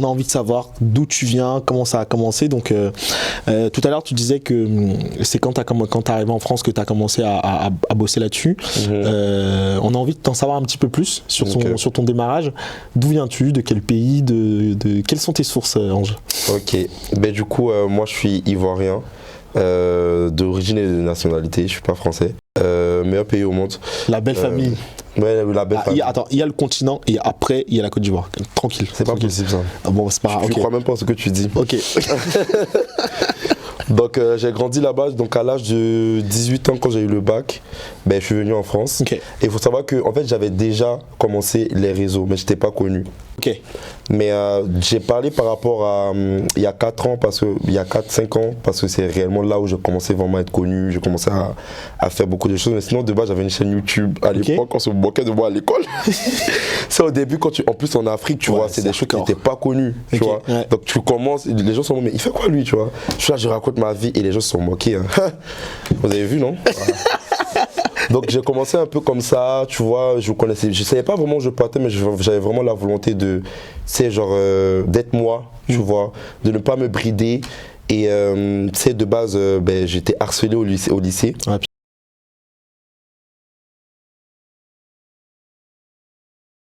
On a envie de savoir d'où tu viens, comment ça a commencé. Donc, tout à l'heure, tu disais que c'est quand tu es arrivé en France que tu as commencé à bosser là-dessus. On a envie d'en savoir un petit peu plus sur ton démarrage. D'où viens-tu? De quel pays? Quelles sont tes sources, Ange? Ok, ben, du coup, moi je suis ivoirien, d'origine et de nationalité, je suis pas français. Meilleur pays au monde. La belle famille. Ouais, la belle famille. Attends, il y a le continent et après il y a la Côte d'Ivoire. Tranquille. C'est pas possible ça. Ah bon, c'est pas grave. Je crois même pas en ce que tu dis. Ok. Donc j'ai grandi là-bas, donc à l'âge de 18 ans quand j'ai eu le bac, ben, je suis venu en France. Ok. Et il faut savoir que en fait, j'avais déjà commencé les réseaux, mais je n'étais pas connu. Ok. Mais j'ai parlé par rapport à il y a 4 ans, il y a 4-5 ans, parce que c'est réellement là où j'ai commencé vraiment à être connu, j'ai commencé à faire beaucoup de choses. Mais sinon, de base, j'avais une chaîne YouTube à l'époque, on se moquait de moi à l'école. C'est au début, en plus en Afrique, tu vois, c'est des choses qui n'étaient pas connues, tu vois. Ouais. Donc tu commences, les gens sont là, mais il fait quoi lui, tu vois. Je suis là, je raconte ma vie et les gens se sont moqués. Hein. Vous avez vu, non? Donc j'ai commencé un peu comme ça, tu vois, je savais pas vraiment où je partais, mais j'avais vraiment la volonté de, d'être moi, tu vois, de ne pas me brider. Et tu sais, de base, ben, j'étais harcelé au lycée.